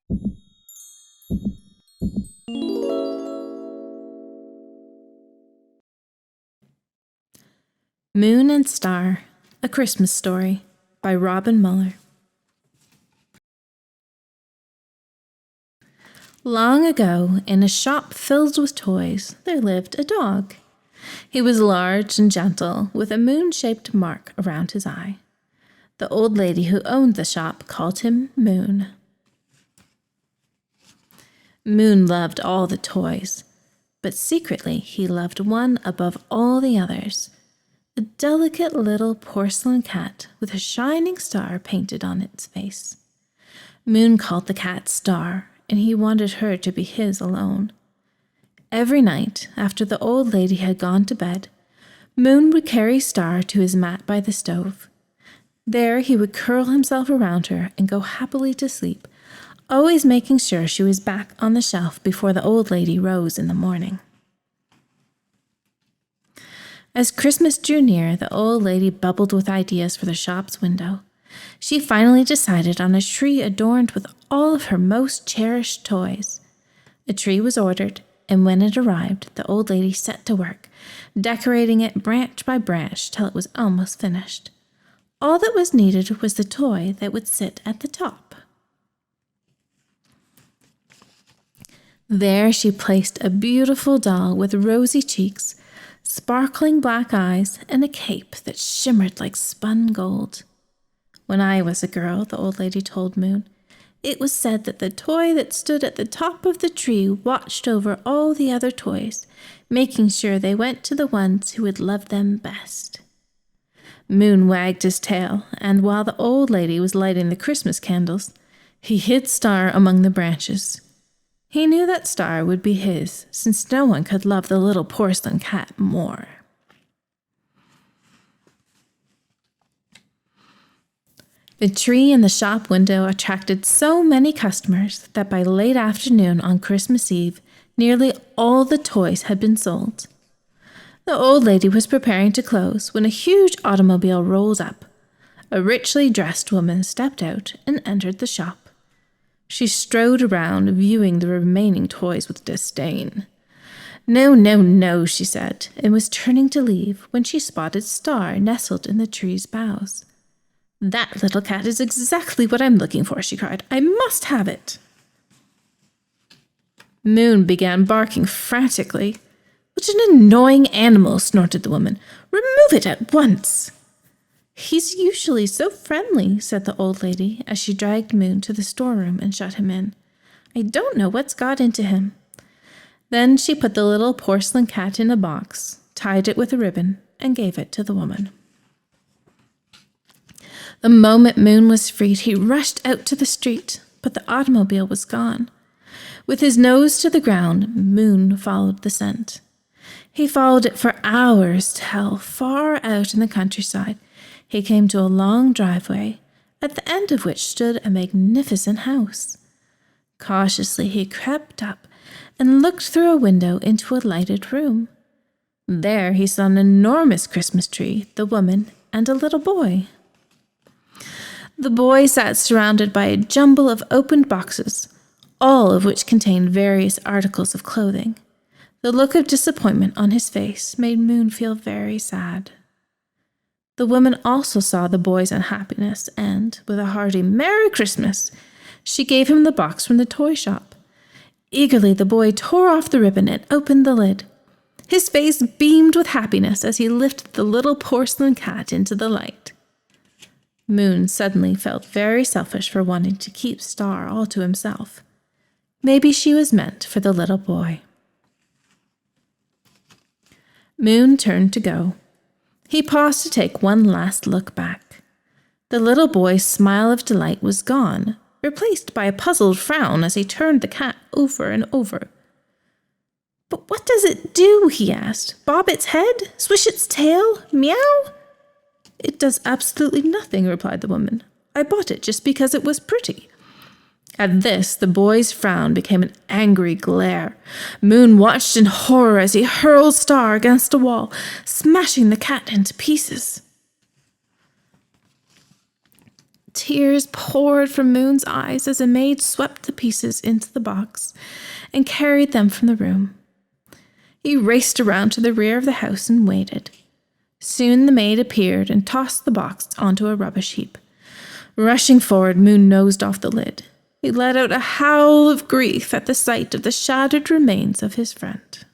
Moon and Star, A Christmas Story by Robin Muller. Long ago, in a shop filled with toys, there lived a dog. He was large and gentle, with a moon-shaped mark around his eye. The old lady who owned the shop called him Moon. Moon loved all the toys, but secretly he loved one above all the others. A delicate little porcelain cat with a shining star painted on its face. Moon called the cat Star, and he wanted her to be his alone. Every night, after the old lady had gone to bed, Moon would carry Star to his mat by the stove. There he would curl himself around her and go happily to sleep, always making sure she was back on the shelf before the old lady rose in the morning. As Christmas drew near, the old lady bubbled with ideas for the shop's window. She finally decided on a tree adorned with all of her most cherished toys. A tree was ordered, and when it arrived, the old lady set to work, decorating it branch by branch till it was almost finished. All that was needed was the toy that would sit at the top. There she placed a beautiful doll with rosy cheeks, sparkling black eyes, and a cape that shimmered like spun gold. When I was a girl, the old lady told Moon, it was said that the toy that stood at the top of the tree watched over all the other toys, making sure they went to the ones who would love them best. Moon wagged his tail, and while the old lady was lighting the Christmas candles, he hid Star among the branches. He knew that Star would be his, since no one could love the little porcelain cat more. The tree in the shop window attracted so many customers that by late afternoon on Christmas Eve, nearly all the toys had been sold. The old lady was preparing to close when a huge automobile rolled up. A richly dressed woman stepped out and entered the shop. She strode around, viewing the remaining toys with disdain. No, no, no, she said, and was turning to leave when she spotted Star nestled in the tree's boughs. That little cat is exactly what I'm looking for, she cried. I must have it. Moon began barking frantically. What an annoying animal, snorted the woman. Remove it at once. He's usually so friendly, said the old lady as she dragged Moon to the storeroom and shut him in. I don't know what's got into him. Then she put the little porcelain cat in a box, tied it with a ribbon, and gave it to the woman. The moment Moon was freed, he rushed out to the street, but the automobile was gone. With his nose to the ground, Moon followed the scent. He followed it for hours till, far out in the countryside, he came to a long driveway, at the end of which stood a magnificent house. Cautiously he crept up and looked through a window into a lighted room. There he saw an enormous Christmas tree, the woman, and a little boy. The boy sat surrounded by a jumble of opened boxes, all of which contained various articles of clothing. The look of disappointment on his face made Moon feel very sad. The woman also saw the boy's unhappiness, and, with a hearty Merry Christmas, she gave him the box from the toy shop. Eagerly the boy tore off the ribbon and opened the lid. His face beamed with happiness as he lifted the little porcelain cat into the light. Moon suddenly felt very selfish for wanting to keep Star all to himself. Maybe she was meant for the little boy. Moon turned to go. He paused to take one last look back. The little boy's smile of delight was gone, replaced by a puzzled frown as he turned the cat over and over. But what does it do? He asked. Bob its head? Swish its tail? Meow? It does absolutely nothing, replied the woman. I bought it just because it was pretty. At this, the boy's frown became an angry glare. Moon watched in horror as he hurled Star against a wall, smashing the cat into pieces. Tears poured from Moon's eyes as a maid swept the pieces into the box and carried them from the room. He raced around to the rear of the house and waited. Soon the maid appeared and tossed the box onto a rubbish heap. Rushing forward, Moon nosed off the lid. He let out a howl of grief at the sight of the shattered remains of his friend.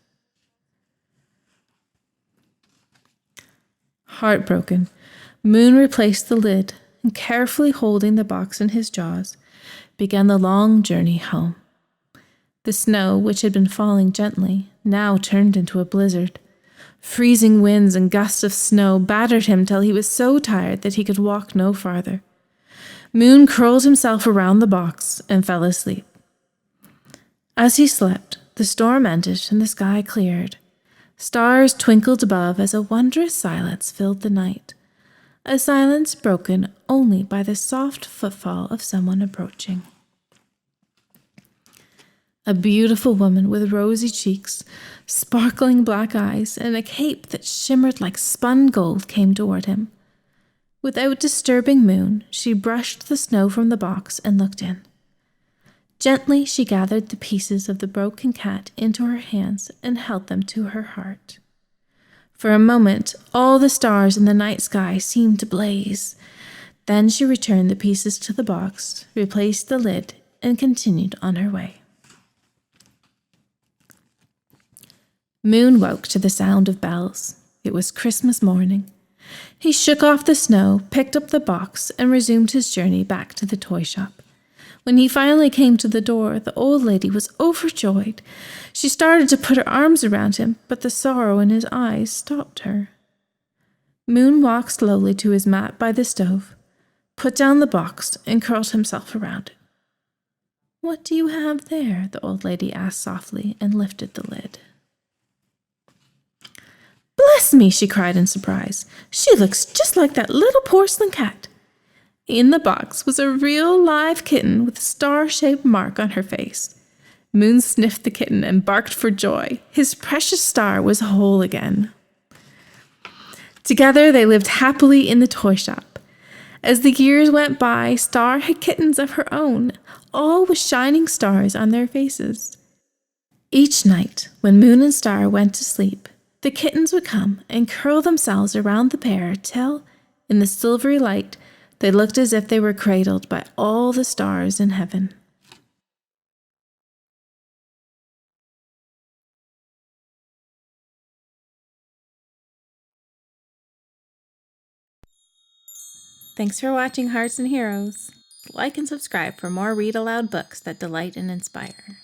Heartbroken, Moon replaced the lid and, carefully holding the box in his jaws, began the long journey home. The snow, which had been falling gently, now turned into a blizzard. Freezing winds and gusts of snow battered him till he was so tired that he could walk no farther. Moon curled himself around the box and fell asleep. As he slept, the storm ended and the sky cleared. Stars twinkled above as a wondrous silence filled the night, a silence broken only by the soft footfall of someone approaching. A beautiful woman with rosy cheeks, sparkling black eyes, and a cape that shimmered like spun gold came toward him. Without disturbing Moon, she brushed the snow from the box and looked in. Gently, she gathered the pieces of the broken cat into her hands and held them to her heart. For a moment, all the stars in the night sky seemed to blaze. Then she returned the pieces to the box, replaced the lid, and continued on her way. Moon woke to the sound of bells. It was Christmas morning. He shook off the snow, picked up the box, and resumed his journey back to the toy shop. When he finally came to the door, the old lady was overjoyed. She started to put her arms around him, but the sorrow in his eyes stopped her. Moon walked slowly to his mat by the stove, put down the box, and curled himself around it. "What do you have there?" the old lady asked softly and lifted the lid. "Bless me," she cried in surprise. "She looks just like that little porcelain cat." In the box was a real live kitten with a star-shaped mark on her face. Moon sniffed the kitten and barked for joy. His precious star was whole again. Together they lived happily in the toy shop. As the years went by, Star had kittens of her own, all with shining stars on their faces. Each night, when Moon and Star went to sleep, the kittens would come and curl themselves around the pair till, in the silvery light, they looked as if they were cradled by all the stars in heaven. Thanks for watching Hearts and Heroes. Like and subscribe for more read-aloud books that delight and inspire.